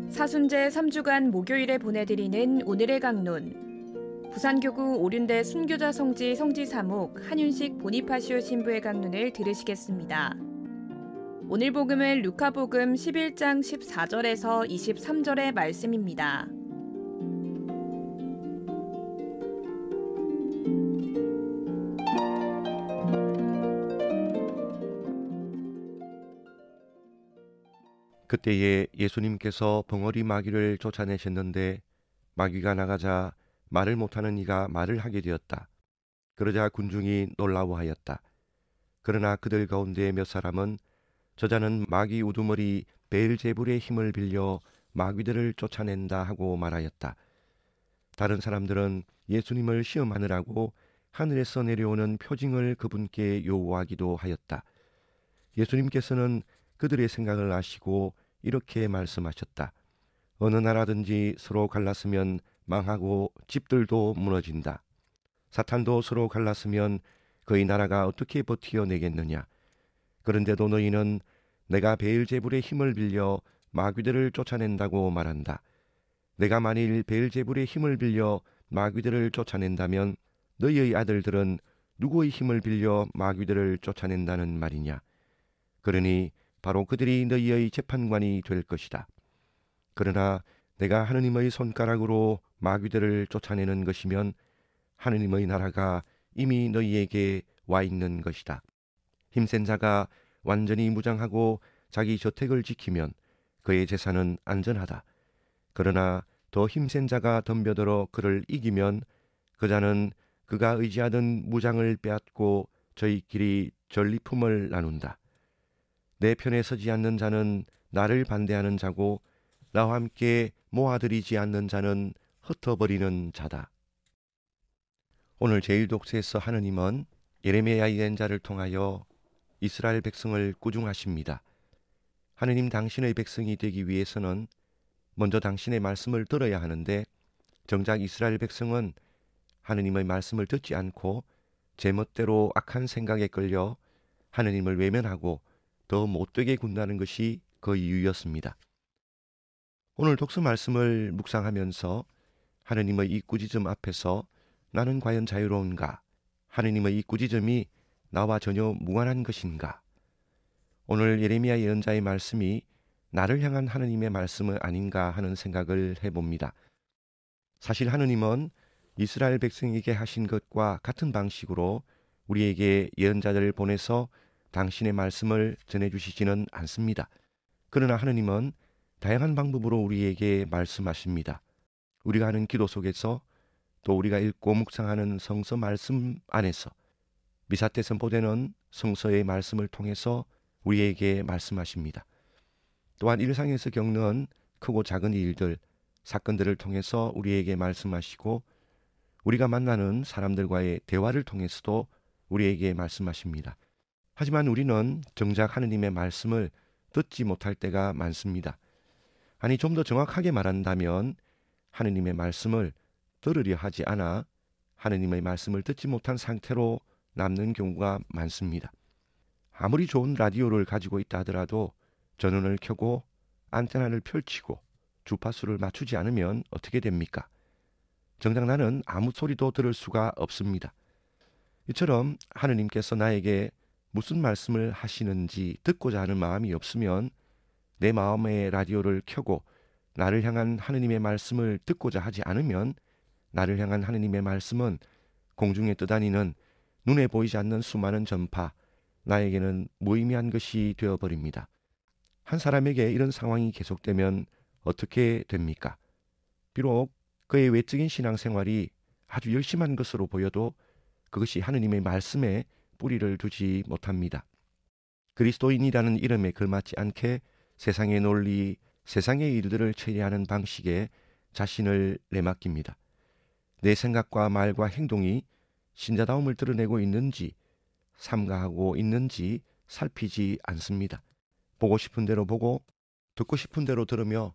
사순제 3주간 목요일에 보내드리는 오늘의 강론. 부산교구 오륜대 순교자 성지 성지사목 한윤식 보니파시오 신부의 강론을 들으시겠습니다. 오늘 복음은 루카복음 11장 14절에서 23절의 말씀입니다. 그때에 예수님께서 벙어리 마귀를 쫓아내셨는데 마귀가 나가자 말을 못하는 이가 말을 하게 되었다. 그러자 군중이 놀라워하였다. 그러나 그들 가운데 몇 사람은 저자는 마귀 우두머리 베엘제불의 힘을 빌려 마귀들을 쫓아낸다 하고 말하였다. 다른 사람들은 예수님을 시험하느라고 하늘에서 내려오는 표징을 그분께 요구하기도 하였다. 예수님께서는 그들의 생각을 아시고 이렇게 말씀하셨다. 어느 나라든지 서로 갈랐으면 망하고 집들도 무너진다. 사탄도 서로 갈랐으면 그의 나라가 어떻게 버티어내겠느냐. 그런데도 너희는 내가 베엘제불의 힘을 빌려 마귀들을 쫓아낸다고 말한다. 내가 만일 베엘제불의 힘을 빌려 마귀들을 쫓아낸다면 너희의 아들들은 누구의 힘을 빌려 마귀들을 쫓아낸다는 말이냐. 그러니 바로 그들이 너희의 재판관이 될 것이다. 그러나 내가 하느님의 손가락으로 마귀들을 쫓아내는 것이면 하느님의 나라가 이미 너희에게 와 있는 것이다. 힘센 자가 완전히 무장하고 자기 저택을 지키면 그의 재산은 안전하다. 그러나 더 힘센 자가 덤벼들어 그를 이기면 그 자는 그가 의지하던 무장을 빼앗고 저희끼리 전리품을 나눈다. 내 편에 서지 않는 자는 나를 반대하는 자고 나와 함께 모아들이지 않는 자는 흩어버리는 자다. 오늘 제1독서에서 하느님은 예레미야 예언자를 통하여 이스라엘 백성을 꾸중하십니다. 하느님 당신의 백성이 되기 위해서는 먼저 당신의 말씀을 들어야 하는데 정작 이스라엘 백성은 하느님의 말씀을 듣지 않고 제멋대로 악한 생각에 끌려 하느님을 외면하고 더 못되게 군다는 것이 그 이유였습니다. 오늘 독서 말씀을 묵상하면서 하느님의 이 꾸짖음 앞에서 나는 과연 자유로운가? 하느님의 이 꾸짖음이 나와 전혀 무관한 것인가? 오늘 예레미야 예언자의 말씀이 나를 향한 하느님의 말씀은 아닌가 하는 생각을 해봅니다. 사실 하느님은 이스라엘 백성에게 하신 것과 같은 방식으로 우리에게 예언자들을 보내서 당신의 말씀을 전해주시지는 않습니다. 그러나 하느님은 다양한 방법으로 우리에게 말씀하십니다. 우리가 하는 기도 속에서 또 우리가 읽고 묵상하는 성서 말씀 안에서 미사 때 선포되는 성서의 말씀을 통해서 우리에게 말씀하십니다. 또한 일상에서 겪는 크고 작은 일들, 사건들을 통해서 우리에게 말씀하시고 우리가 만나는 사람들과의 대화를 통해서도 우리에게 말씀하십니다. 하지만 우리는 정작 하느님의 말씀을 듣지 못할 때가 많습니다. 아니, 좀 더 정확하게 말한다면 하느님의 말씀을 들으려 하지 않아 하느님의 말씀을 듣지 못한 상태로 남는 경우가 많습니다. 아무리 좋은 라디오를 가지고 있다 하더라도 전원을 켜고 안테나를 펼치고 주파수를 맞추지 않으면 어떻게 됩니까? 정작 나는 아무 소리도 들을 수가 없습니다. 이처럼 하느님께서 나에게 무슨 말씀을 하시는지 듣고자 하는 마음이 없으면 내 마음의 라디오를 켜고 나를 향한 하느님의 말씀을 듣고자 하지 않으면 나를 향한 하느님의 말씀은 공중에 떠다니는 눈에 보이지 않는 수많은 전파, 나에게는 무의미한 것이 되어버립니다. 한 사람에게 이런 상황이 계속되면 어떻게 됩니까? 비록 그의 외적인 신앙생활이 아주 열심한 것으로 보여도 그것이 하느님의 말씀에 뿌리를 두지 못합니다. 그리스도인이라는 이름에 걸맞지 않게 세상의 논리, 세상의 일들을 처리하는 방식에 자신을 내맡깁니다. 내 생각과 말과 행동이 신자다움을 드러내고 있는지, 삼가하고 있는지 살피지 않습니다. 보고 싶은 대로 보고 듣고 싶은 대로 들으며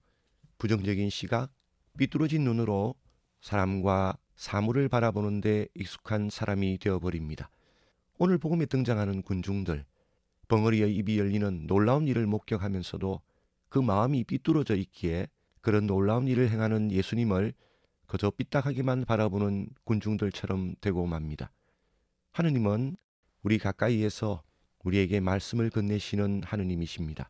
부정적인 시각, 삐뚤어진 눈으로 사람과 사물을 바라보는데 익숙한 사람이 되어버립니다. 오늘 복음에 등장하는 군중들, 벙어리의 입이 열리는 놀라운 일을 목격하면서도 그 마음이 삐뚤어져 있기에 그런 놀라운 일을 행하는 예수님을 그저 삐딱하게만 바라보는 군중들처럼 되고 맙니다. 하느님은 우리 가까이에서 우리에게 말씀을 건네시는 하느님이십니다.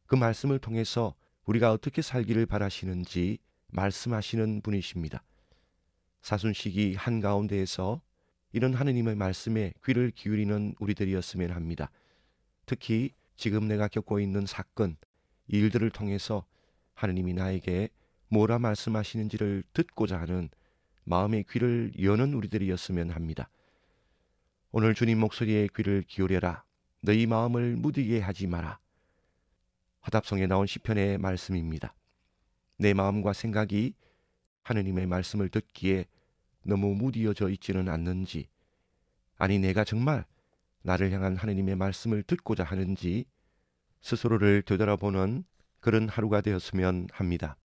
그 말씀을 통해서 우리가 어떻게 살기를 바라시는지 말씀하시는 분이십니다. 사순시기 한가운데에서 이런 하느님의 말씀에 귀를 기울이는 우리들이었으면 합니다. 특히 지금 내가 겪고 있는 사건, 이 일들을 통해서 하느님이 나에게 뭐라 말씀하시는지를 듣고자 하는 마음의 귀를 여는 우리들이었으면 합니다. 오늘 주님 목소리에 귀를 기울여라. 너희 마음을 무디게 하지 마라. 화답성에 나온 시편의 말씀입니다. 내 마음과 생각이 하느님의 말씀을 듣기에 너무 무디어져 있지는 않는지, 아니 내가 정말 나를 향한 하느님의 말씀을 듣고자 하는지 스스로를 되돌아보는 그런 하루가 되었으면 합니다.